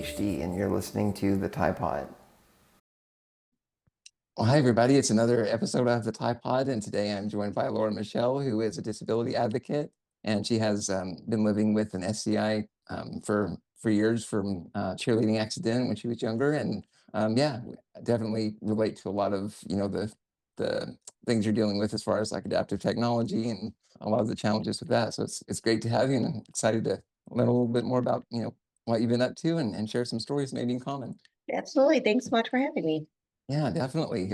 PhD, and you're listening to The Tide Pod. Well, hi, everybody. It's another episode of the Tide Pod, and today I'm joined by Laura Michelle, who is a disability advocate, and she has been living with an SCI for years from cheerleading accident when she was younger, and yeah, definitely relate to a lot of the things you're dealing with as far as like adaptive technology and a lot of the challenges with that. So it's great to have you, and I'm excited to learn a little bit more about what you've been up to and share some stories maybe in common. Absolutely. Thanks so much for having me. Yeah, definitely.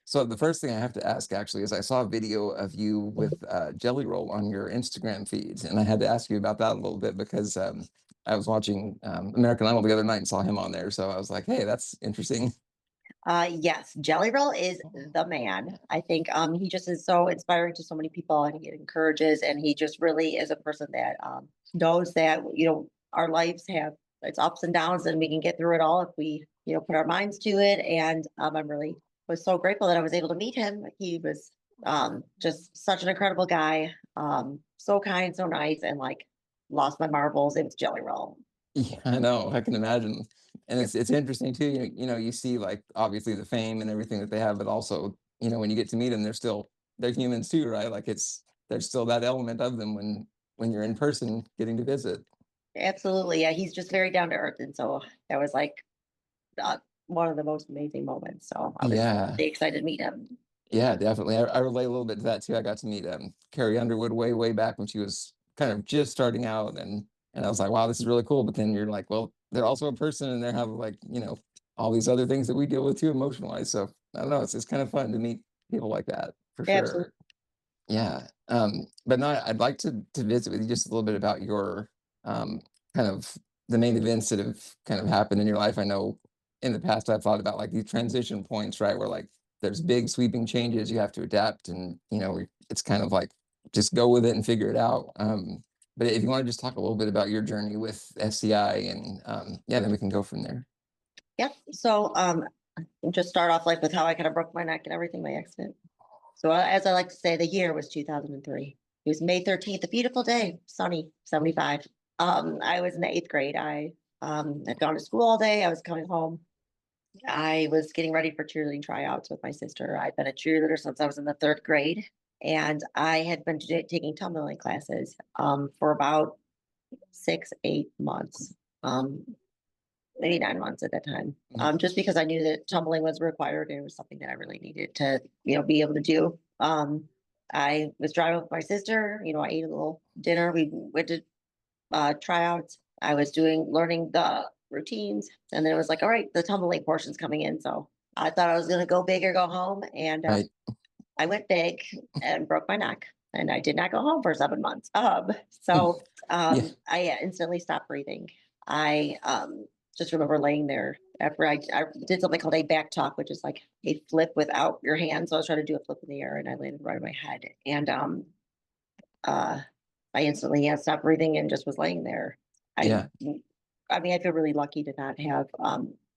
So the first thing I have to ask actually is I saw a video of you with Jelly Roll on your Instagram feeds, and I had to ask you about that a little bit because I was watching American Idol the other night and saw him on there. So I was like, hey, that's interesting. Yes, Jelly Roll is the man. I think he just is so inspiring to so many people, and he encourages, and he just really is a person that knows that our lives have its ups and downs, and we can get through it all if we put our minds to it. And I'm really was so grateful that I was able to meet him. He was just such an incredible guy, so kind, so nice, and like lost my marbles. It was Jelly Roll. Yeah, I know. I can imagine. And it's interesting too. You see like obviously the fame and everything that they have, but also, when you get to meet them, they're humans too, right? Like there's still that element of them when you're in person getting to visit. Absolutely. Yeah, he's just very down to earth. And so that was like uh, one of the most amazing moments. So I was Yeah. really excited to meet him. Yeah, definitely. I relate a little bit to that too. I got to meet Carrie Underwood way back when she was kind of just starting out, and I was like, wow, this is really cool. But then you're like, well, they're also a person, and they have like all these other things that we deal with too, emotional wise. So I don't know, it's kind of fun to meet people like that for Absolutely. sure. Yeah. But no, I'd like to visit with you just a little bit about your kind of the main events that have kind of happened in your life. I know in the past I've thought about like these transition points, right? Where like there's big sweeping changes you have to adapt, and it's kind of like just go with it and figure it out. But if you want to just talk a little bit about your journey with SCI, and yeah, then we can go from there. Yep. So just start off like with how I kind of broke my neck and everything, my accident. So as I like to say, the year was 2003. It was May 13th, a beautiful day, sunny, 75. I was in the eighth grade. I had gone to school all day. I was coming home. I was getting ready for cheerleading tryouts with my sister. I'd been a cheerleader since I was in the third grade, and I had been taking tumbling classes for about 6, 8 months, maybe 9 months at that time. Just because I knew that tumbling was required and it was something that I really needed to, be able to do. I was driving with my sister. I ate a little dinner. We went to tryouts. I was learning the routines, and then it was like, all right, the tumbling portion's coming in. So I thought I was going to go big or go home, and Right. I went big and broke my neck, and I did not go home for 7 months. Yeah. I instantly stopped breathing. I just remember laying there after I did something called a back talk, which is like a flip without your hands. So I was trying to do a flip in the air, and I landed right on my head, and uh, I instantly stopped breathing and just was laying there. I, Yeah. I mean, I feel really lucky to not have,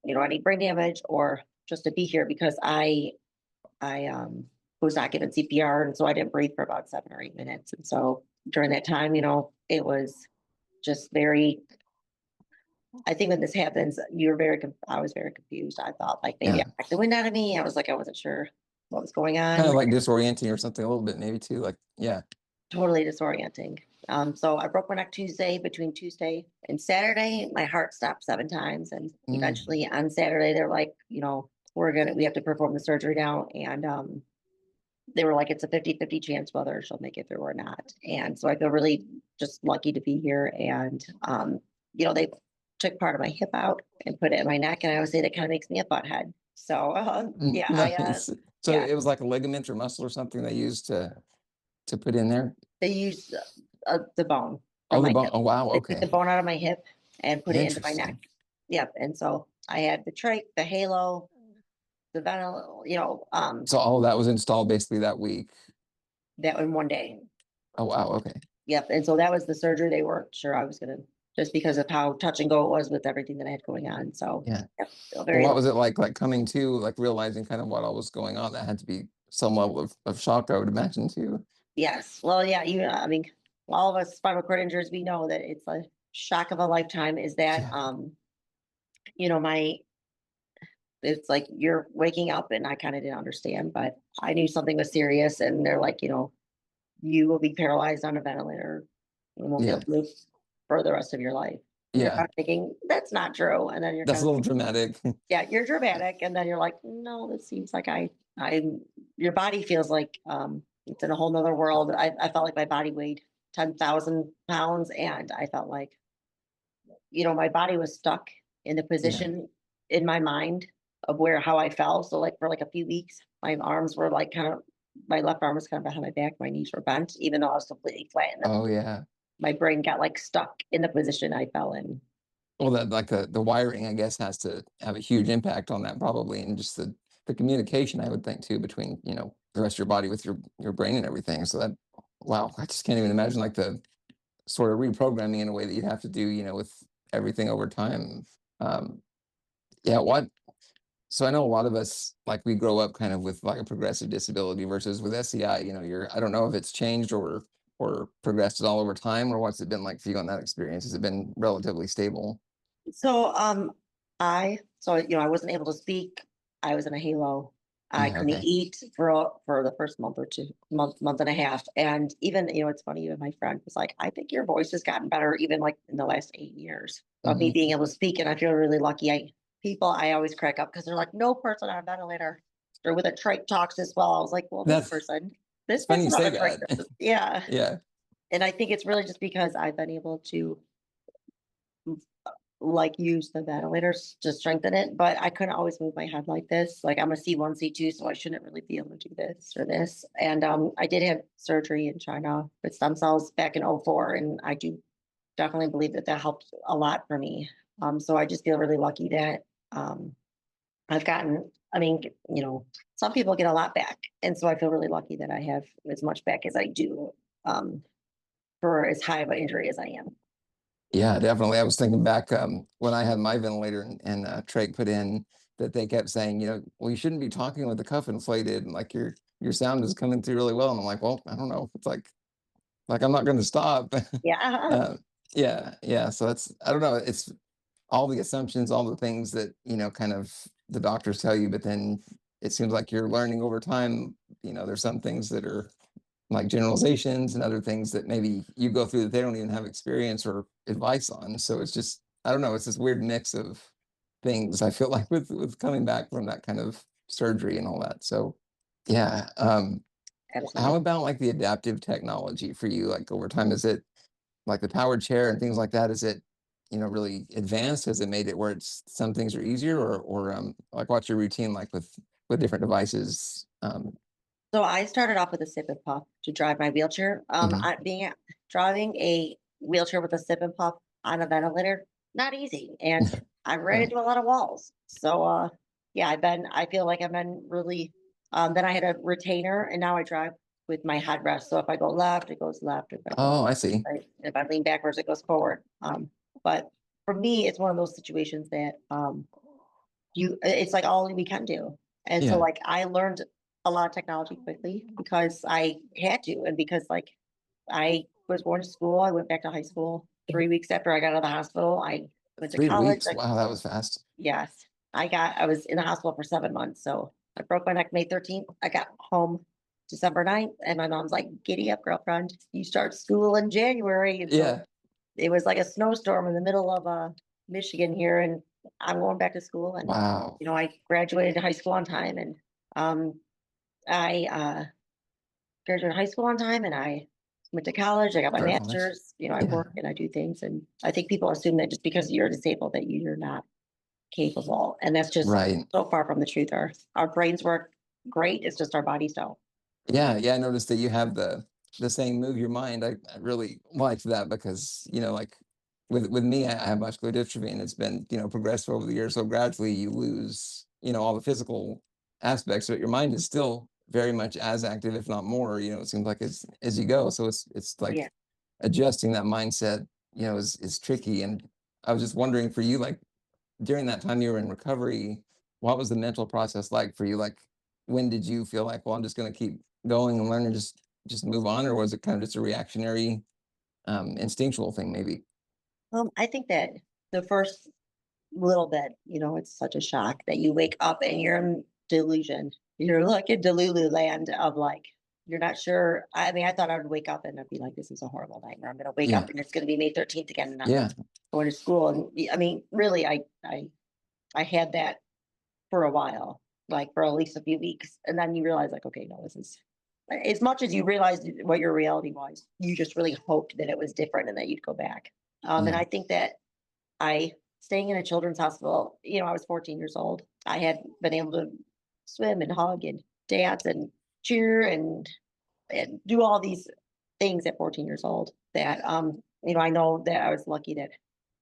any brain damage or just to be here because I was not given CPR, and so I didn't breathe for about 7 or 8 minutes. And so during that time, it was just very. I think when this happens, I was very confused. I thought like maybe Yeah. I knocked the wind out of me. I was like I wasn't sure what was going Kind on. of like disorienting or something a little bit, maybe too. Like, yeah. Totally disorienting. So I broke my neck Tuesday. Between Tuesday and Saturday, my heart stopped 7 times. And Mm. eventually on Saturday, they're like, we have to perform the surgery now. And they were like, it's a 50-50 chance whether she'll make it through or not. And so I feel really just lucky to be here. And, they took part of my hip out and put it in my neck. And I always say that kind of makes me a butthead. So, yeah, Nice. So yeah, it was like a ligament or muscle or something they used to put in there. they used the bone Oh, from the my bone. hip. Oh, wow. They took the Okay. bone out of my hip and put it into my neck. Interesting. Yep. And so I had the trach, the halo, the So all that was installed basically that week. that in one day. Oh, wow. Okay. Yep. And so that was the surgery. They weren't sure I was gonna just because of how touch and go it was with everything that I had going on. So Yeah. yep, feel Well, very what lucky. was it like coming to, like realizing kind of what all was going on? That had to be some level of shock, I would imagine, too. Yes. Well, yeah, I mean, all of us spinal cord injuries, we know that it's a shock of a lifetime is that Yeah. it's like you're waking up and I kind of didn't understand, but I knew something was serious and they're like, you will be paralyzed on a ventilator and won't be Yeah. able to move for the rest of your life. And you're Yeah. kind of thinking, that's not true. And then you're That's kind a of little dramatic. yeah, you're dramatic. And then you're like, no, this seems like your body feels like it's in a whole nother world. I felt like my body weighed 10,000 pounds and I felt like, my body was stuck in the Yeah. position in my mind of how I felt. So like for like a few weeks, my arms were like my left arm was kind of behind my back. My knees were bent, even though I was completely flat. And Oh yeah. my brain got like stuck in the position I fell in. Well, that like the wiring, I guess, has to have a huge impact on that probably, and just the communication, I would think too, between the rest of your body with your brain and everything. So that, wow, I just can't even imagine like the sort of reprogramming in a way that you'd have to do, with everything over time. Um, yeah, what? So I know a lot of us like we grow up kind of with like a progressive disability versus with SCI. I don't know if it's changed or progressed at all over time, or what's it been like for you on that experience? Has it been relatively stable? So I wasn't able to speak. I was in a halo. I Yeah. couldn't Okay. eat for the first month or two, month and a half. And even, it's funny, even my friend was like, I think your voice has gotten better even like in the last 8 years of me Hmm. being able to speak. And I feel really lucky. I always crack up because they're like, no person on a ventilator or with a trach talks as well. I was like, well, That's this it's funny you person on say a trach, that. yeah. Yeah. And I think it's really just because I've been able to like use the ventilators to strengthen it, but I couldn't always move my head like this. Like I'm a C1, C2, so I shouldn't really be able to do this or this. And I did have surgery in China with stem cells back in '04, and I do definitely believe that helped a lot for me. So I just feel really lucky that I've gotten, I mean, some people get a lot back. And so I feel really lucky that I have as much back as I do for as high of an injury as I am. Yeah, definitely. I was thinking back when I had my ventilator and trach put in, that they kept saying, well, you shouldn't be talking with the cuff inflated, and like your sound is coming through really well. And I'm like, well, I don't know. It's like I'm not going to stop. Yeah. uh, yeah, yeah. So that's, I don't know. It's all the assumptions, all the things that kind of the doctors tell you, but then it seems like you're learning over time. There's some things that are like generalizations and other things that maybe you go through that they don't even have experience or advice on. So it's just, I don't know, it's this weird mix of things, I feel like, with coming back from that kind of surgery and all that. So yeah. How Absolutely. about like the adaptive technology for you, like over time? Is it like the powered chair and things like that? Is it really advanced? Has it made it where it's some things are easier, or like what's your routine like with different devices? So I started off with a sip and puff to drive my wheelchair. Mhm. Driving a wheelchair with a sip and puff on a ventilator, not easy. And I ran Yeah. into a lot of walls. So yeah, I feel like I've been really then I had a retainer and now I drive with my headrest. So if I go left, it goes left. If I go Oh, I see. right, if I lean backwards, it goes forward. But for me, it's one of those situations that it's like all we can do. And so Yeah. like I learned a lot of technology quickly because I had to and because like I was going to school, I went back to high school 3 weeks after I got out of the hospital. I went to Three college. weeks. Wow, that was fast. Yes, I was in the hospital for 7 months. So I broke my neck May 13th. I got home December 9th and my mom's like, giddy up, girlfriend. You start school in January. And so Yeah. it was like a snowstorm in the middle of Michigan here, and I'm going back to school. And Wow. I graduated high school on time, and I graduated high school on time, and I went to college. I got my Start college. master's. I Yeah. work and I do things, and I think people assume that just because you're disabled that you're not capable, and that's just Right. so far from the truth. Our brains work great. It's just our bodies don't. Yeah. Yeah. I noticed that you have the saying "move your mind." I really liked that because like with me, I have muscular dystrophy, and it's been progressive over the years. So gradually, you lose all the physical aspects, but your mind is still very much as active, if not more. It seems like as you go. So it's like Yeah. adjusting that mindset, is tricky. And I was just wondering for you, like during that time you were in recovery, what was the mental process like for you? Like, when did you feel like, well, I'm just going to keep going and learn and just move on, or was it kind of just a reactionary, instinctual thing, maybe? I think that the first little bit, it's such a shock that you wake up and you're in delusion. You're like in Delulu land of like, you're not sure. I mean, I thought I would wake up and I'd be like, this is a horrible nightmare. I'm going to wake Yeah. up and it's going to be May 13th again. And I'm Yeah. going to school. And I mean, really, I had that for a while, like for at least a few weeks. And then you realize like, okay, no, this is as much as you realized what your reality was, you just really hoped that it was different and that you'd go back. And Yeah. I think that staying in a children's hospital, I was 14 years old. I had been able to swim and hug and dance and cheer and do all these things at 14 years old that, I know that I was lucky that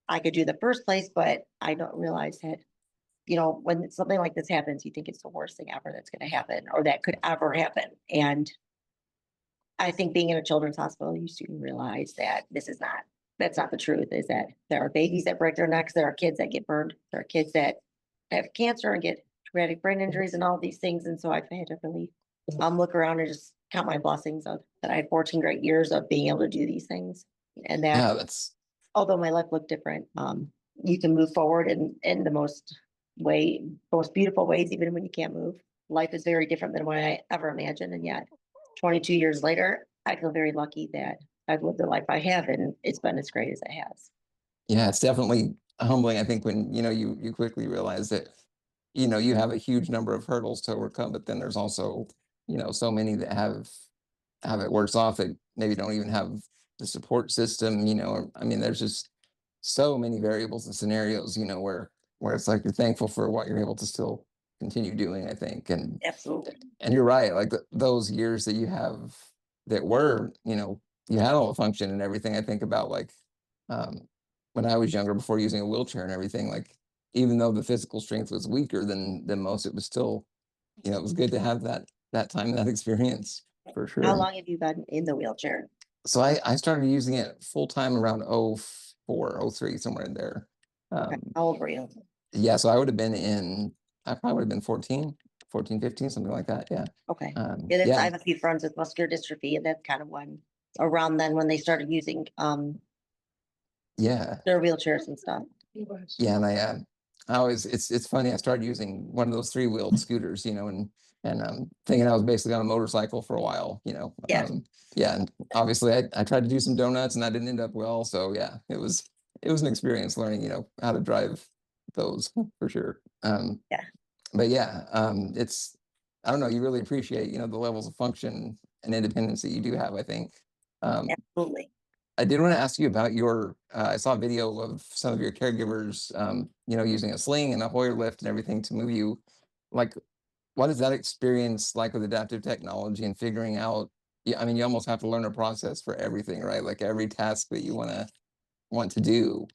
I could do the first place, but I don't realize that, when something like this happens, you think it's the worst thing ever that's going to happen or that could ever happen. And I think being in a children's hospital, you soon realize that that's not the truth, is that there are babies that break their necks, there are kids that get burned, there are kids that have cancer and get traumatic brain injuries and all these things. And so I've had to really look around and just count my blessings of that I had 14 great years of being able to do these things. And that Yeah. That's, although my life looked different, you can move forward in the most beautiful ways, even when you can't move. Life is very different than what I ever imagined. And yet 22 years later, I feel very lucky that I've lived the life I have and it's been as great as it has. yeah, it's definitely humbling. I think when, you quickly realize that, you have a huge number of hurdles to overcome, but then there's also, so many that have it worse off that maybe don't even have the support system, or, I mean, there's just so many variables and scenarios, where it's like you're thankful for what you're able to still continue doing, I think. Absolutely. And you're right, like those years that you have that were, you had all the function and everything. I think about like um, when I was younger, before using a wheelchair and everything, like even though the physical strength was weaker than most, it was still, it was good to have that time, that experience for How sure. long have you been in the wheelchair? So I started using it full time around 04, 03, somewhere in there. Okay. How old were you? Yeah, so I would have been I probably would have been 14, 15, something like that. Yeah. Okay. Yeah, I Yeah, have a few friends with muscular dystrophy, and that's kind of around then when they started using yeah, their wheelchairs and stuff. yeah. And I always, it's funny. I started using one of those 3-wheeled scooters, and thinking I was basically on a motorcycle for a while, Yeah. yeah. And obviously I tried to do some donuts and that didn't end up well. So yeah, it was an experience learning, how to drive those for sure. Yeah. But yeah, I don't know, you really appreciate, the levels of function and independence that you do have, I think. Absolutely. I did want to ask you about I saw a video of some of your caregivers, using a sling and a Hoyer lift and everything to move you. Like, what is that experience like with adaptive technology and figuring out, yeah, I mean, you almost have to learn a process for everything, right? Like every task that you want to do.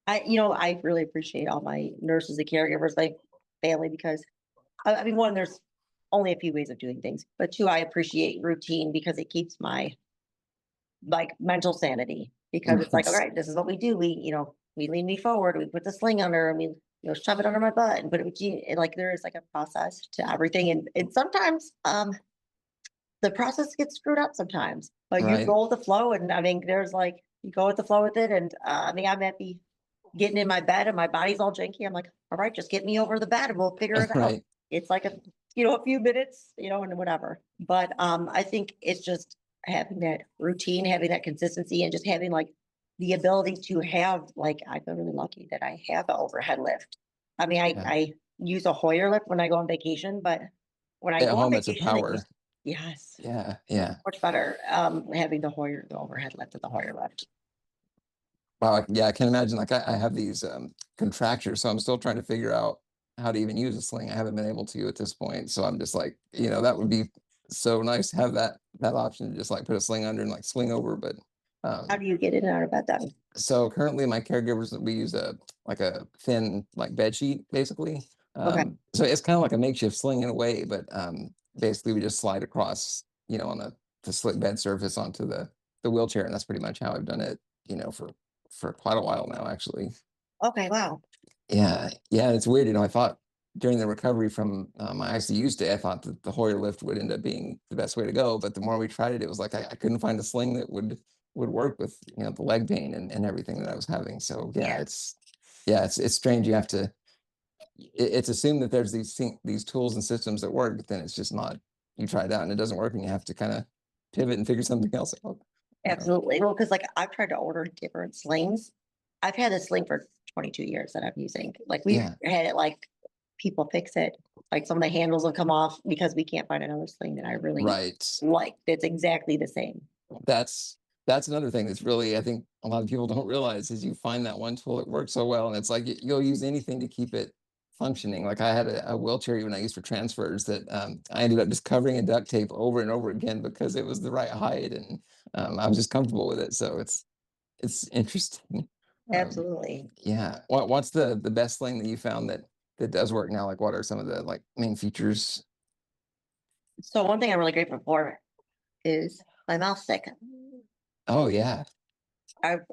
I really appreciate all my nurses and caregivers, my family, because I mean, one, there's only a few ways of doing things, but two, I appreciate routine because it keeps my like mental sanity because it's like, all Right. right, this is what we do. We lean me forward, we put the sling under, and we, shove it under my butt and put it, and like there is like a process to everything. And sometimes the process gets screwed up sometimes, but you Right. go with the flow. And I mean, there's like, you go with the flow with it. And I mean, I might be getting in my bed and my body's all janky. I'm like, all right, just get me over the bed and we'll figure it out. Right. It's like a few minutes, and whatever. But I think it's just having that routine, having that consistency, and just having like the ability to have like, I feel really lucky that I have an overhead lift. I mean, Yeah. I use a Hoyer lift when I go on vacation, but when I At go on home, it's a vacation, it power. just, yes, Yeah. Yeah. much better. Having the overhead lift and the Hoyer lift. Wow. Yeah. I can imagine. Like I have these contractures, so I'm still trying to figure out how to even use a sling. I haven't been able to at this point. So I'm just like, that would be so nice to have that option to just like put a sling under and like swing over. But How do you get in and out of bed then? so currently my caregivers, we use a thin like bed sheet basically. Okay. So it's kind of like a makeshift sling in a way, but basically we just slide across, on the slick bed surface onto the wheelchair, and that's pretty much how I've done it, for quite a while now, actually. Okay. Wow. Yeah, yeah, it's weird. I thought during the recovery from my ICU stay, I thought that the Hoyer lift would end up being the best way to go. But the more we tried it, it was like I couldn't find a sling that would work with the leg pain and everything that I was having. So yeah, Yeah. yeah, it's strange. You have to, it's assumed that there's these tools and systems that work, but then it's just not. You try it out and it doesn't work, and you have to kind of pivot and figure something else out. Absolutely. Well, because like I've tried to order different slings. I've had this sling for 22 years that I'm using. Like we Yeah. had it like people fix it. Like some of the handles will come off because we can't find another sling that I really Right. like. That's exactly the same. That's another thing that's really, I think a lot of people don't realize, is you find that one tool that works so well, and it's like you'll use anything to keep it functioning. Like I had a wheelchair even I used for transfers that I ended up just covering in duct tape over and over again because it was the right height, and I was just comfortable with it. So it's interesting. Absolutely. Yeah. What's the best thing that you found that does work now? Like what are some of the like main features? So one thing I'm really grateful for is my mouse stick. Oh yeah. I've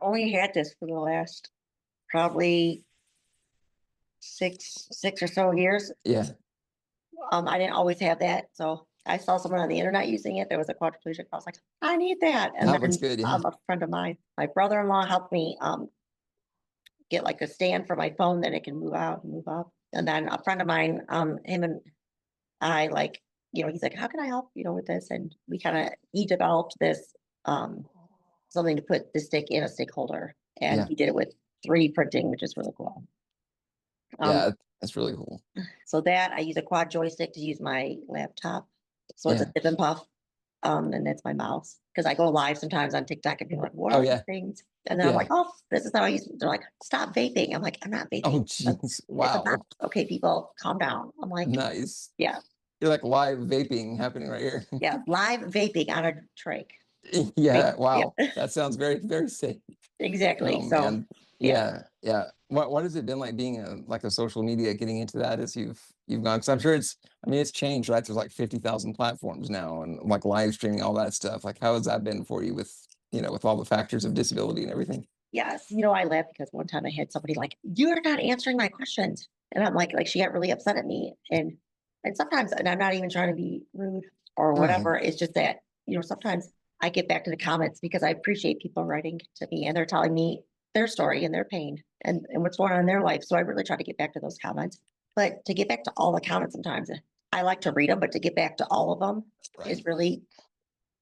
only had this for the last probably six or so years. Yeah. I didn't always have that, so I saw someone on the internet using it. There was a quadriplegic. I was like, I need that. And That then looks good. Yeah. a friend of mine, my brother-in-law, helped me get like a stand for my phone that it can move out and move up. And then a friend of mine, him and I like, he's like, how can I help, with this? And he developed this something to put the stick in a stick holder. And Yeah. he did it with 3D printing, which is really cool. Yeah. That's really cool. So that I use a quad joystick to use my laptop. So it's a Yeah. dip and puff. And that's my mouse. Because I go live sometimes on TikTok and people are like, what Oh, are yeah. these things? And then I'm Yeah. like, oh, this is how I use it. They're like, stop vaping. I'm like, I'm not vaping. Oh, It's jeez. a Wow. mouse. Okay, people, calm down. I'm like, Nice. yeah, You're like live vaping happening right here. yeah, live vaping on a trach. Yeah. Yeah, Wow. That sounds very, very safe. exactly. Oh So man. yeah. Yeah. Yeah. What has it been like being like a social media, getting into that as you've gone? Because I'm sure it's changed, right? There's like 50,000 platforms now and like live streaming, all that stuff. Like how has that been for you with, with all the factors of disability and everything? Yes, I laughed because one time I had somebody like, "You're not answering my questions," and I'm like she got really upset at me, and sometimes, and I'm not even trying to be rude or Right. whatever. It's just that sometimes I get back to the comments because I appreciate people writing to me and they're telling me their story and their pain and what's going on in their life. So I really try to get back to those comments, but to get back to all the comments, sometimes I like to read them, but to get back to all of them Right. is really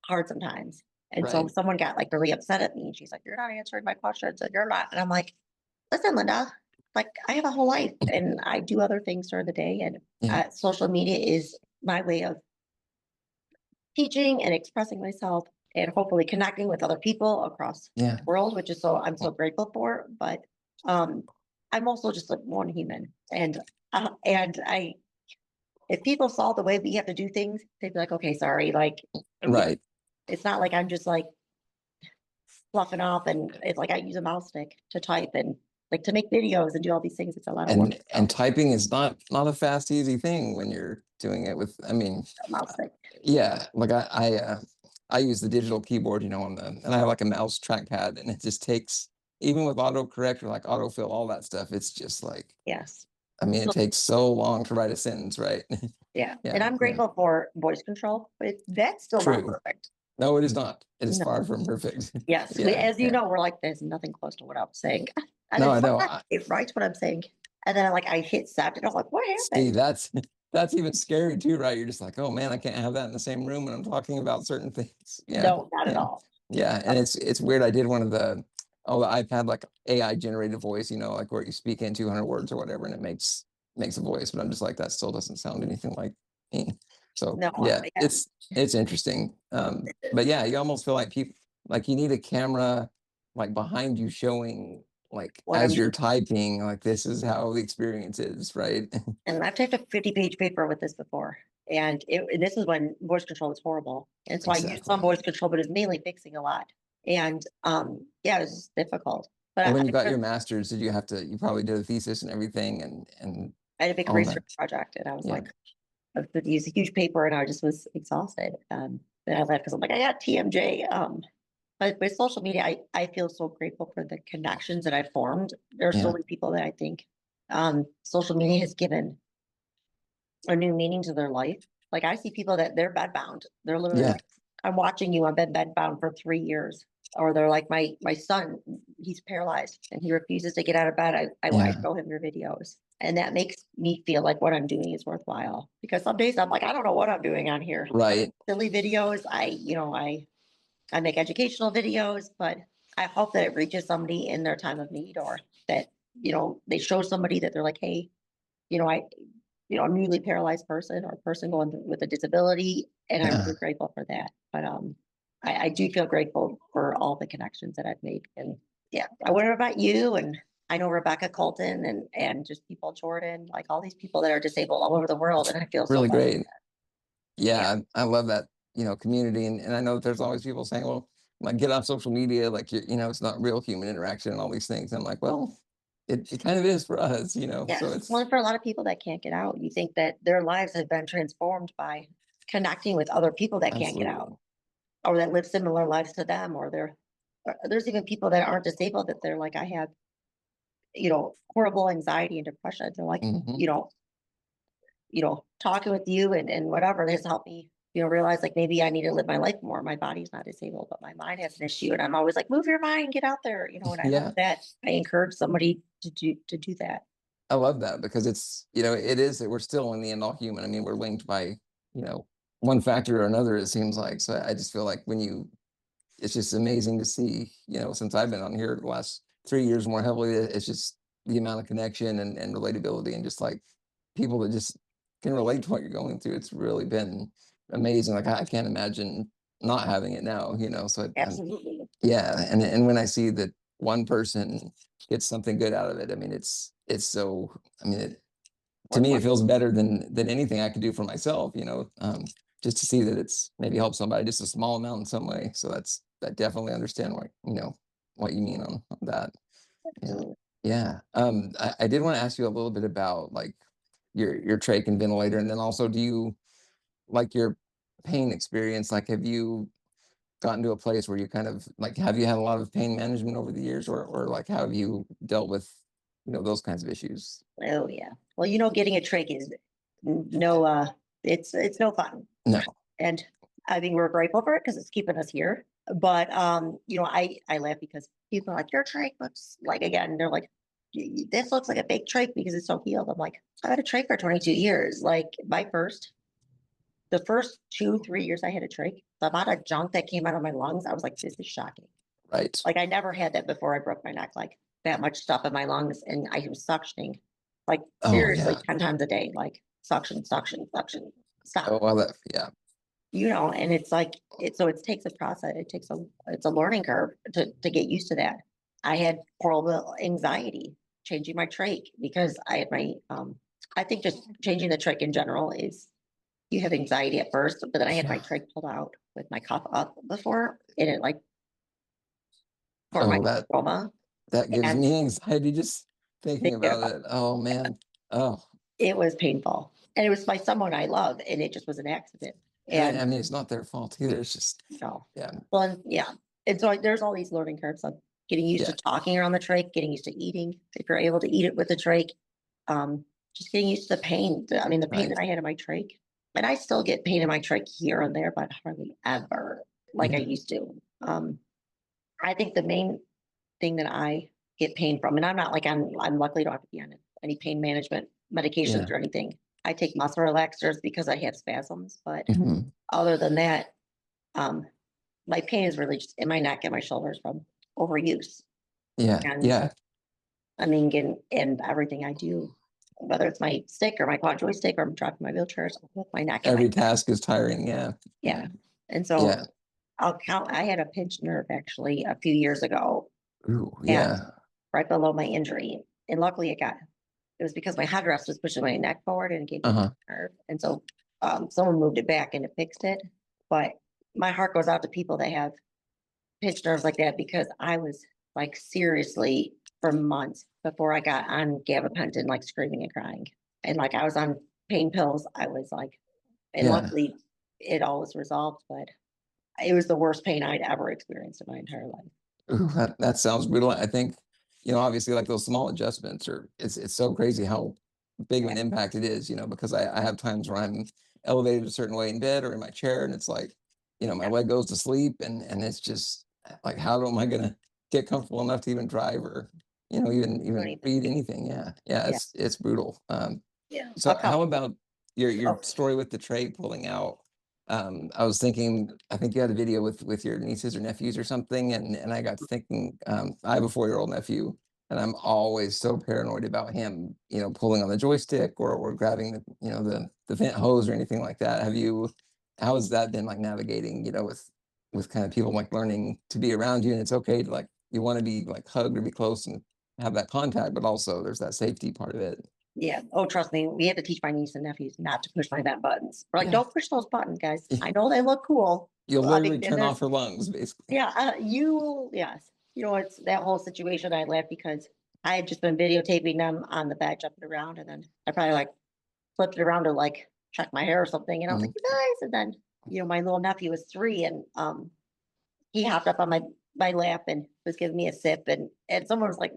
hard sometimes. And so Right. someone got like really upset at me and she's like, "You're not answering my questions and you're not." And I'm like, listen, Linda, like I have a whole life and I do other things during the day. And Yeah. social media is my way of teaching and expressing myself and hopefully connecting with other people across Yeah. the world, which is I'm so grateful for. But I'm also just like one human. And I if people saw the way we have to do things, they'd be like, okay, sorry. Like Right. it's not like I'm just like fluffing off and it's like I use a mouse stick to type and like to make videos and do all these things. It's a lot of work. And typing is not a fast, easy thing when you're doing it with, I mean, A mouse stick. yeah, like I use the digital keyboard, and I have like a mouse trackpad, and it just takes, even with autocorrect or like autofill, all that stuff, it's just like, Yes. I mean, it So, takes so long to write a sentence, right? yeah. Yeah, And I'm yeah, grateful for voice control, but that's still not true. perfect. No, it is not. It is No. far from perfect. Yes. Yeah, As you yeah. know, we're like, there's nothing close to what I'm saying. And No, then I know. sometimes it writes what I'm saying. And then I hit send and I'm like, what See, happened? that's even scary too, right? You're just like, oh man, I can't have that in the same room when I'm talking about certain things. Yeah, No, not at yeah, all. yeah. And it's weird. I did one of the iPad like AI generated voice, like where you speak in 200 words or whatever, and it makes a voice. But I'm just like, that still doesn't sound anything like me. So No, yeah, yeah. it's interesting. But yeah, you almost feel like people, like you need a camera like behind you showing, like What as I'm you're typing, like this is how the experience is, right? And I've typed a 50-page paper with this before. And this is when voice control was horrible. And so I used some Exactly. voice control, but it's mainly fixing a lot. And yeah, it was just difficult. But And when you got your master's, you probably did a thesis and everything and I had a big all that. research project and I was Yeah. like, I would use a huge paper and I just was exhausted. Then I left because I'm like, I got TMJ. But with social media, I feel so grateful for the connections that I formed. There are so Yeah. many people that I think social media has given a new meaning to their life. Like I see people that they're bedbound. They're literally Yeah. like, I'm watching you. I've been bedbound for 3 years. Or they're like, my son he's paralyzed and he refuses to get out of bed. I Yeah. show him your videos, and that makes me feel like what I'm doing is worthwhile, because some days I'm like, I don't know what I'm doing on here. Right. Silly videos. I make educational videos, but I hope that it reaches somebody in their time of need, or that, they show somebody that they're like, hey, a newly paralyzed person or a person going through with a disability. And I'm Yeah. really grateful for that. But I do feel grateful for all the connections that I've made. And yeah, I wonder about you, and I know Rebecca Colton, and just people, Jordan, like all these people that are disabled all over the world. And I feel so Really blessed. great. Yeah, I love that, community. And I know that there's always people saying, well, like get off social media, like it's not real human interaction and all these things. I'm like, well, it kind of is for us, Yeah. so it's Well, for a lot of people that can't get out, you think that their lives have been transformed by connecting with other people that can't get out, absolutely. or that live similar lives to them, or there's even people that aren't disabled that they're like, I have, horrible anxiety and depression. They're like, Mhm. talking with you and whatever has helped me, realize like maybe I need to live my life more. My body's not disabled, but my mind has an issue. And I'm always like, move your mind, get out there, and I hope Yeah, that I encourage somebody to do that. I love that because it's, it is that we're still in the end all human. I mean, we're linked by, you know, one factor or another, it seems like. So I just feel like it's just amazing to see, since I've been on here the last 3 years more heavily, it's just the amount of connection and relatability and just like people that just can relate to what you're going through. It's really been amazing. Like I can't imagine not having it now, so Absolutely. yeah. And when I see that one person gets something good out of it, I mean, it's so, I mean, to me, it Worthwhile. feels better than anything I could do for myself, just to see that it's maybe help somebody just a small amount in some way. So I definitely understand what you mean on that. Yeah. Absolutely. Yeah. I did want to ask you a little bit about like your trach and ventilator, and then also do you like your pain experience? Like, have you gotten to a place where you kind of like, have you had a lot of pain management over the years, or like how have you dealt with, those kinds of issues? Oh yeah. Well, getting a trach is no, it's no fun. No. And I think we're grateful for it because it's keeping us here. But I laugh because people are like, your trach looks like, again, they're like, this looks like a fake trach because it's so healed. I'm like, I had a trach for 22 years. Like the first 2, 3 years I had a trach, the amount of junk that came out of my lungs, I was like, this is shocking. Right. Like I never had that before I broke my neck, like that much stuff in my lungs. And I was suctioning, like Oh seriously yeah. 10 times a day, like suction, suction, suction, Oh stop. well, yeah. And it's like it takes a process. It's a learning curve to get used to that. I had horrible anxiety changing my trach because I had I think just changing the trach in general is, you have anxiety at first, but then I had my Yeah. trach pulled out with my cuff up before, and it like for my Oh, trauma. that gives And me anxiety just thinking thinking about about it. Oh man. Oh, it was painful. And it was by someone I love, and it just was an accident. and And I mean, it's not their fault either. It's just, no. yeah, Well, yeah. And so there's all these learning curves of getting used yeah, to talking around the trach, getting used to eating. If you're able to eat it with the trach, um, just getting used to the pain. I mean, the pain right. that I had in my trach, and I still get pain in my trach here and there, but hardly ever like I Yeah. used to. I think the main thing that I get pain from, and I'm not like I'm luckily don't have to be on any pain management medications Yeah. or anything. I take muscle relaxers because I have spasms, but Mhm. other than that, um, my pain is really just in my neck and my shoulders from overuse. Yeah. And Yeah. I mean, and everything I do, whether it's my stick or my quad joystick or I'm driving my wheelchairs with my neck and my Every task is tiring. Yeah. yeah. And so Yeah. I'll count. I had a pinched nerve actually a few years ago, Ooh, and yeah. right below my injury. And luckily it was because my headrest was pushing my neck forward and it gave me a Uh-huh. pinched nerve. And so someone moved it back and it fixed it. But my heart goes out to people that have pinched nerves like that, because I was like seriously for months before I got on gabapentin, like screaming and crying. And like I was on pain pills. I was like, and Yeah. luckily it all was resolved, but it was the worst pain I'd ever experienced in my entire life. Ooh, that sounds brutal. I think, obviously like those small adjustments it's so crazy how big of an impact it is, because I have times where I'm elevated a certain way in bed or in my chair and it's like, my leg goes to sleep and it's just like, how am I gonna get comfortable enough to even drive or, even anything. read anything. Yeah. Yeah. Yeah. It's brutal. Yeah. So I'll how come. about your Oh, story with the tray pulling out? I was thinking, I think you had a video with your nieces or nephews or something, and I got to thinking, I have a 4-year-old nephew, and I'm always so paranoid about him, pulling on the joystick or grabbing the vent hose or anything like that. How has that been like navigating, with kind of people like learning to be around you, and it's okay to like you want to be like hugged or be close and have that contact, but also there's that safety part of it. yeah. Oh, trust me, we have to teach my niece and nephews not to push my vent buttons. We're like, Yeah. don't push those buttons, guys. I know they look cool. You'll I mean, literally and turn there's off her lungs, basically. yeah, yes. It's that whole situation. I laughed because I had just been videotaping them on the bed jumping around, and then I probably like flipped it around to like check my hair or something, and I was like, Mhm. you guys, and then my little nephew was 3, and he hopped up on my lap and was giving me a sip, and someone was like,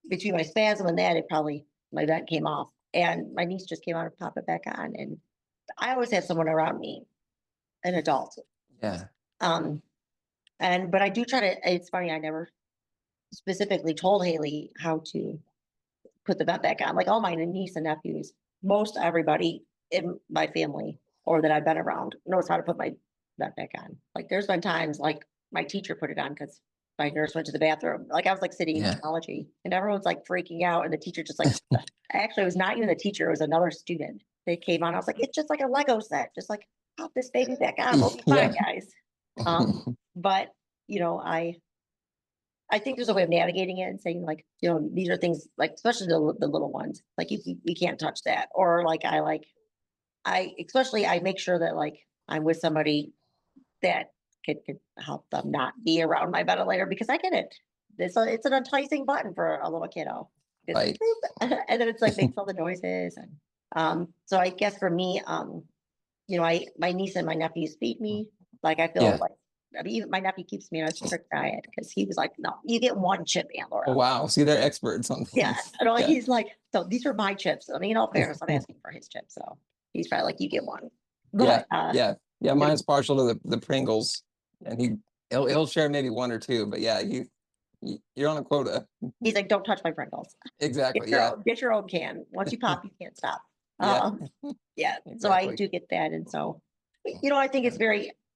between my spasm and that, it probably my vent came off, and my niece just came out and popped it back on, and I always have someone around me, an adult, Yeah. um, but I do try to. It's funny, I never specifically told Haley how to put the vent back on. Like all my niece and nephews, most everybody in my family or that I've been around knows how to put my vent back on. Like there's been times like my teacher put it on because my nurse went to the bathroom. Like I was like sitting in Yeah. geology and everyone's like freaking out. And the teacher just like, actually, it was not even the teacher, it was another student. They came on. I was like, it's just like a Lego set. Just like pop this baby back on. We'll be fine, Yeah. guys. But I think there's a way of navigating it and saying like, these are things like, especially the little ones, like we can't touch that. Or like, especially I make sure that like I'm with somebody that could help them not be around my ventilator because I get it. It's an enticing button for a little kiddo. It's like, Right. "Boop," and then it's like makes all the noises. And so I guess for me, my niece and my nephews feed me. Like I feel Yeah. like even my nephew keeps me on a strict diet because he was like, no, you get one chip, Aunt Laura. Oh, wow. See, they're experts on Yeah. things. And Yeah. he's like, so these are my chips. I mean, in all fairness, I'm asking for his chips. So he's probably like, you get one. Yeah. But Yeah. Yeah. Mine's partial to the Pringles, and he'll share maybe 1 or 2, but yeah, you're on a quota. he's like, don't touch my Pringles. Exactly. Yeah. Get your own can. Once you pop, you can't stop. Yeah. Yeah. So I Exactly. do get that. And so, I think it's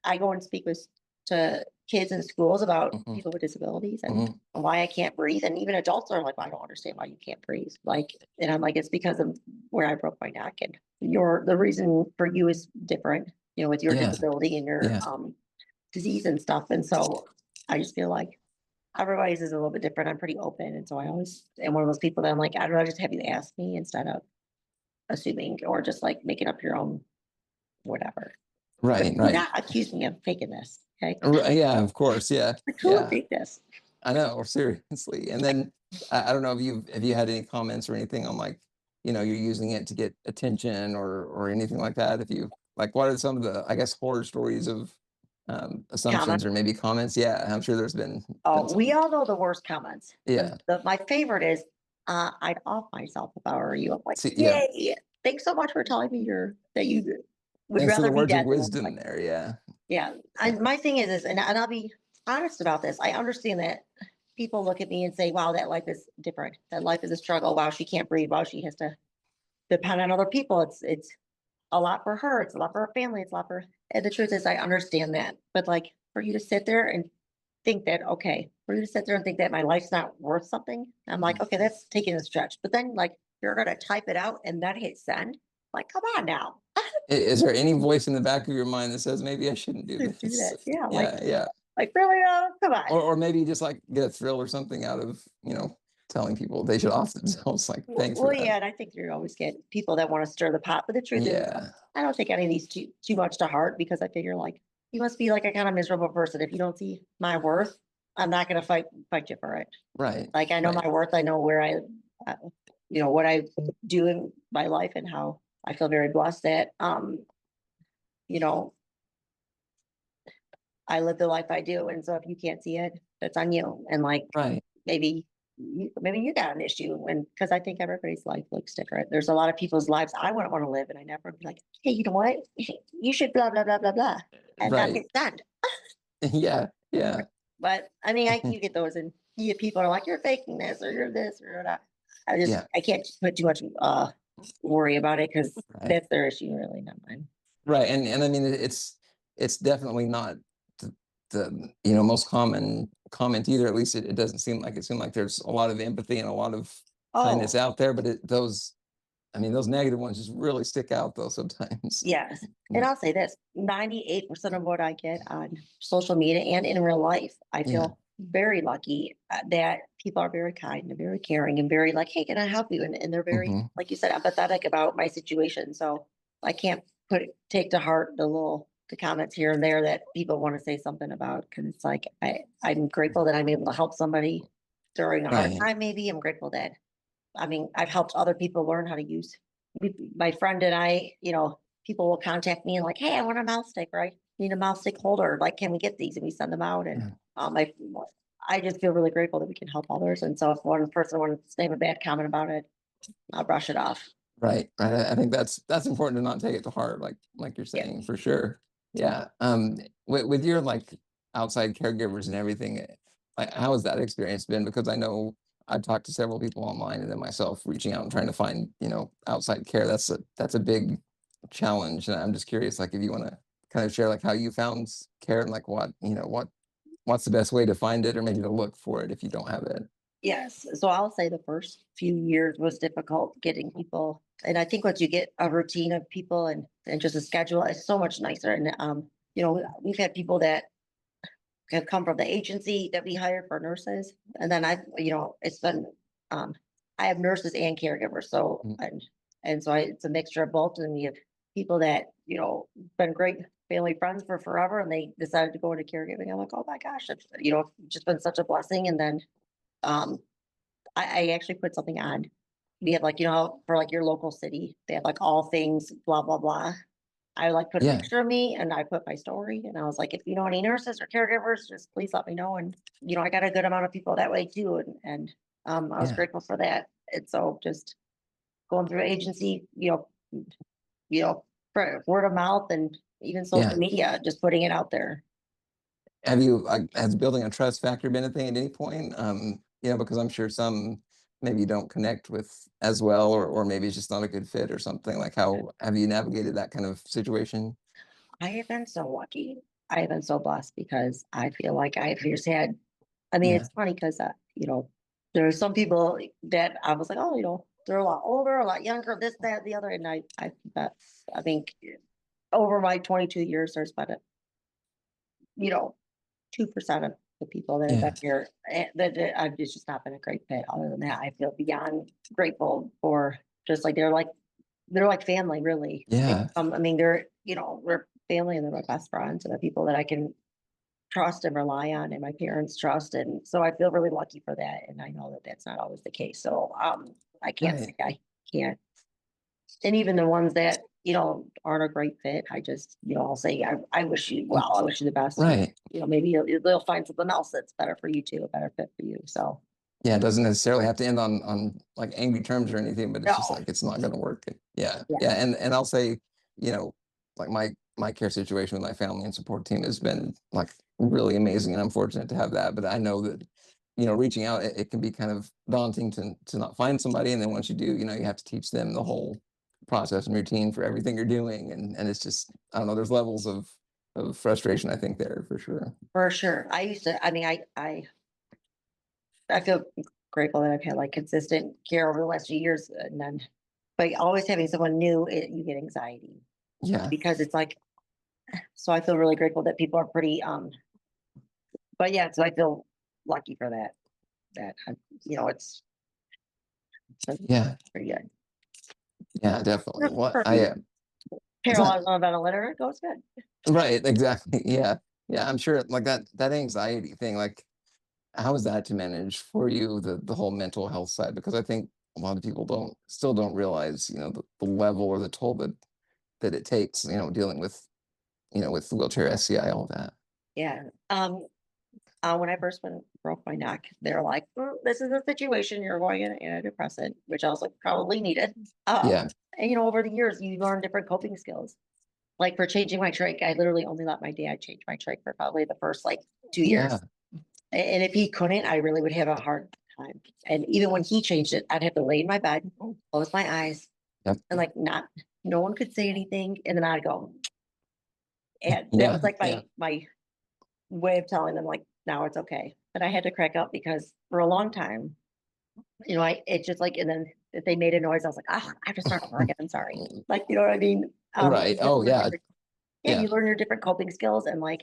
I go and speak to kids in schools about Mhm. people with disabilities and Mhm. why I can't breathe. And even adults are like, well, I don't understand why you can't breathe. Like, and I'm like, it's because of where I broke my neck and the reason for you is different, with your Yeah. disability and your Yeah. disease and stuff. And so I just feel like everybody's is a little bit different. I'm pretty open. And so I always am one of those people that I'm like, I'd rather just have you ask me instead of assuming or just like making up your own whatever. Right. Do Right. not accuse me of faking this. Okay. Yeah. Of course. Yeah. I truly Yeah. fake this. I know, seriously. And then I don't know if you had any comments or anything on like, you're using it to get attention or anything like that. If you like, what are some of the, I guess, horror stories of Comment. assumptions or maybe comments? Yeah, I'm sure there's been Oh, we some. all know the worst comments. Yeah. My favorite is I'd off myself if I were you. I'm like, See, yeah. yay. Thanks so much for telling me that you would Thanks to rather the be words of dead than live. wisdom Like, there. Yeah. yeah. Yeah. My thing is, and I'll be honest about this. I understand that people look at me and say, wow, that life is different. That life is a struggle. Wow, she can't breathe. Wow, she has to depend on other people. It's a lot for her. It's a lot for her family. It's a lot for, and the truth is, I understand that. But like for you to sit there and think that, okay, for you to sit there and think that my life's not worth something, I'm like, okay, that's taking a stretch. But then like you're going to type it out and then hit send. Like, come on now. Is there any voice in the back of your mind that says maybe I shouldn't do Do this? that. Yeah. Yeah. Yeah. Like really, come on. Or maybe just like get a thrill or something out of, telling people they should off themselves. Like, thanks for Well, that. yeah, and I think you always get people that want to stir the pot. But the truth is, Yeah. I don't take any of these too much to heart because I figure like you must be like a kind of miserable person if you don't see my worth. I'm not going to fight you for it. Right. Like I know Right. my worth. I know where uh, what I do in my life and how I feel very blessed that, you know, I live the life I do. And so if you can't see it, that's on you. And like, Right. maybe you got an issue and because I think everybody's life looks different. There's a lot of people's lives I wouldn't want to live and I never be like, hey, you know what? You should blah blah blah blah blah and not Right. hit send. Yeah. Yeah. But I mean, you get those, and you get people are like, you're faking this, or you're this, or that. Yeah. I can't put too much worry about it, because Right. that's their issue, really, not mine. Right. And I mean, it's definitely not the most common comment either. At least it doesn't seem like it. Seemed like there's a lot of empathy and a lot of kindness Oh, out there, but those negative ones just really stick out though sometimes. yes. And Yeah. I'll say this, 98% of what I get on social media and in real life, I Yeah. feel very lucky that people are very kind and very caring and very like, hey, can I help you? And they're very, Mhm. like you said, empathetic about my situation. So I can't take to heart the comments here and there that people want to say something about, because it's like, I'm grateful that I'm able to help somebody during a hard Right. time. Maybe I'm grateful that, I mean, I've helped other people learn how to use. My friend and I, people will contact me and like, hey, I want a mouse stick, right? Need a mouse stick holder. Like, can we get these? And we send them out. And Yeah. I just feel really grateful that we can help others. And so if one person wants to have a bad comment about it, I'll brush it off. Right. Right. I think that's important to not take it to heart, like you're Yeah. saying, for sure. Yeah. With your like outside caregivers and everything, like how has that experience been? Because I know I've talked to several people online and then myself reaching out and trying to find, outside care. That's a big challenge. And I'm just curious, like if you want to kind of share like how you found care and like what's the best way to find it or maybe to look for it if you don't have it. Yes. So I'll say the first few years was difficult getting people. And I think once you get a routine of people and just a schedule, it's so much nicer. And, we've had people that have come from the agency that we hired for nurses. And then it's been, I have nurses and caregivers. So, Mm. it's a mixture of both. And we have people that, been great family friends for forever, and they decided to go into caregiving. I'm like, oh my gosh, it's, just been such a blessing. And then, um, I actually put something on. We have like, for like your local city, they have like all things, blah, blah, blah. I like put a Yeah. picture of me and I put my story, and I was like, if you know any nurses or caregivers, just please let me know. And, I got a good amount of people that way too. And I was Yeah. grateful for that. And so just going through agency, for word of mouth and even social Yeah. media, just putting it out there. Has building a trust factor been a thing at any point? Because I'm sure some maybe you don't connect with as well, or maybe it's just not a good fit or something. Like how have you navigated that kind of situation? I have been so lucky. I have been so blessed, because I feel like I've just had, I mean, Yeah. it's funny because, there are some people that I was like, oh, they're a lot older, a lot younger, this, that, the other. And I think over my 22 years, there's been, 2% of the people that have been Yeah. here that I've just not been a great fit. Other than that, I feel beyond grateful for, just like, they're like family, really. Yeah. I mean, we're family, and they're my best friends, and the people that I can trust and rely on, and my parents trust. And so I feel really lucky for that. And I know that that's not always the case. So, I can't say Right. I can't. And even the ones that, aren't a great fit, I just, I'll say, I wish you well, I wish you the best. And, Right. maybe they'll find something else that's better for you too, a better fit for you. So, Yeah. It doesn't necessarily have to end on like angry terms or anything, but it's just no, like it's not going to work. Yeah. yeah, Yeah. And I'll say, like my care situation with my family and support team has been like really amazing, and I'm fortunate to have that. But I know that reaching out, it can be kind of daunting to not find somebody, and then once you do, you have to teach them the whole process and routine for everything you're doing, and it's just I don't know. There's levels of frustration I think there for sure. for sure. I mean, I feel grateful that I've had like consistent care over the last few years, and then, but always having someone new, you get anxiety, Yeah. because it's like, so I feel really grateful that people are pretty, but yeah, so I feel lucky for that, it's Yeah. pretty good. Yeah. Definitely. What For I what's that? paralyzed on a ventilator, it goes good. Right. Exactly. Yeah. Yeah. I'm sure like that anxiety thing. Like, how is that to manage for you, the whole mental health side? Because I think a lot of people don't realize, the level or the toll that it takes, dealing with wheelchair SCI, all that. Yeah. When I first broke my neck, they're like, this is a situation, you're going in antidepressant, which I was like, probably needed. Yeah. And over the years, you learn different coping skills. Like for changing my trach, I literally only let my dad change my trach for probably the first like 2 years. Yeah. And if he couldn't, I really would have a hard time. And even when he changed it, I'd have to lay in my bed, close my eyes, Yep. and like no one could say anything. And then I'd go, and that Yeah, was like yeah. my way of telling them like, now it's okay. But I had to crack up because for a long time, it's just like, and then if they made a noise, I was like, oh, I have to start over again. I'm sorry. Like, you know what I mean? Right. You Oh, learn yeah. yeah, Yeah. you learn your different coping skills, and like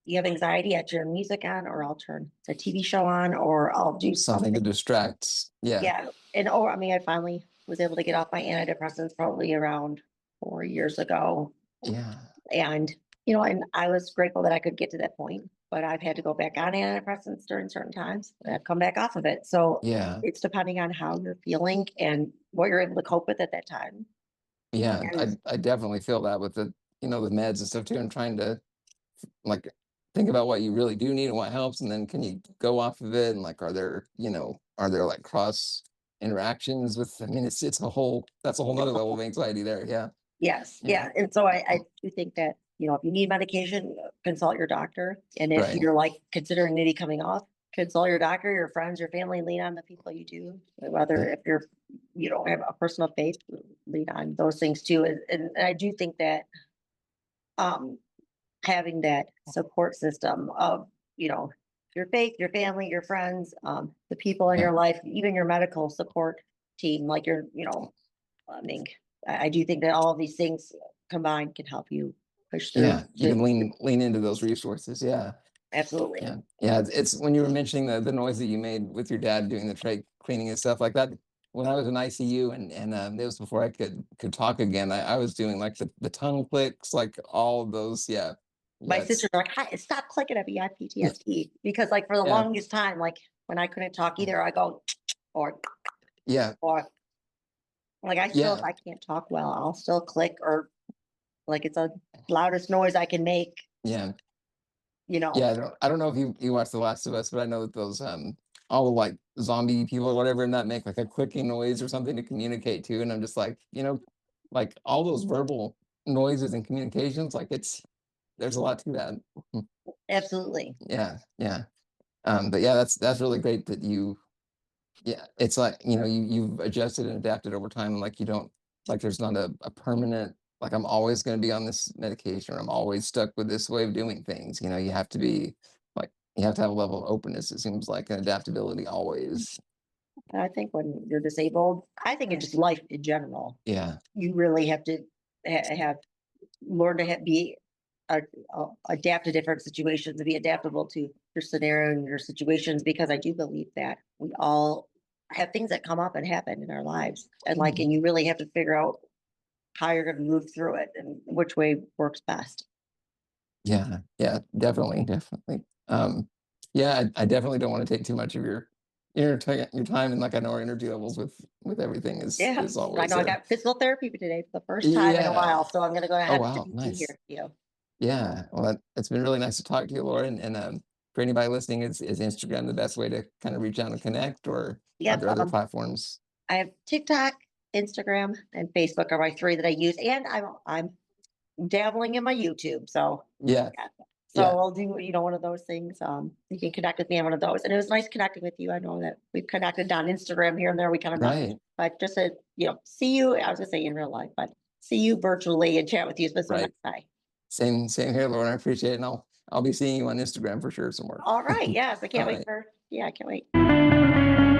you have anxiety, I turn music on, or I'll turn a TV show on, or I'll do Something to something. distract. Yeah. Yeah. And I mean, I finally was able to get off my antidepressants probably around 4 years ago. Yeah. And, and I was grateful that I could get to that point, but I've had to go back on antidepressants during certain times and I've come back off of it. So Yeah. it's depending on how you're feeling and what you're able to cope with at that time. Yeah. And I definitely feel that with the, the meds and stuff too, and trying to like think about what you really do need and what helps, and then can you go off of it, and like are there like cross interactions with, I mean, it's a whole, that's a whole nother level of anxiety there. Yeah. yes, Yeah. yeah. And so I do think that, if you need medication, consult your doctor. And if Right. you're like considering maybe coming off, consult your doctor, your friends, your family, lean on the people you do, whether if you don't have a personal faith, lean on those things too. And I do think that um having that support system of, your faith, your family, your friends, the people in Yeah. your life, even your medical support team, like I mean, I do think that all of these things combined can help you push through. Yeah, you can lean into those resources. Yeah. Absolutely. Yeah. Yeah. It's when you were mentioning the noise that you made with your dad doing the trach cleaning and stuff like that. When I was in ICU, and it was before I could talk again, I was doing like the tongue clicks, like all of those. Yeah. My Yeah. sister's like, hi, stop clicking at me. I have PTSD because like for the Yeah. longest time, like when I couldn't talk either, I go or Yeah. like I still, if Yeah. I can't talk well, I'll still click, or like it's a loudest noise I can make, Yeah. you know. Yeah. I don't know if you watched The Last of Us, but I know that those all the like zombie people or whatever, and that make like a clicking noise or something to communicate to. And I'm just like, like all those verbal noises and communications, like there's a lot to that. Absolutely. Yeah. Yeah. But yeah, that's really great that yeah, it's like, you've adjusted and adapted over time, and like you don't, like there's not a permanent, like I'm always going to be on this medication, or I'm always stuck with this way of doing things. You have to be like, you have to have a level of openness, it seems like, and adaptability always. And I think when you're disabled, I think it's just life in general. Yeah. You really have to have learn to be adapt to different situations and be adaptable to your scenario and your situations, because I do believe that we all have things that come up and happen in our lives, and like, and you really have to figure out how you're going to move through it and which way works best. Yeah. Yeah. Definitely. Definitely. Yeah, I definitely don't want to take too much of your time, and like I know our energy levels with everything Yeah, is I always know I there. got physical therapy today for the first time in a Yeah. while, so I'm going to go Oh ahead and wow, do nice. here. You. Yeah, well, it's been really nice to talk to you, Laura. And for anybody listening, is Instagram the best way to kind of reach out and connect, or are Yep. there other platforms? I have TikTok, Instagram, and Facebook are my three that I use, and I'm dabbling in my YouTube. So Yeah, yeah. So yeah, I'll do, one of those things. You can connect with me on one of those. And it was nice connecting with you. I know that we've connected on Instagram here and there. We kind of met, right, but just to, see you, I was gonna say in real life, but see you virtually and chat with you. It's been so right. nice. Bye. Same here, Laura. I appreciate it, and I'll be seeing you on Instagram for sure somewhere. All right. Yes. I All can't wait right. yeah, I can't wait.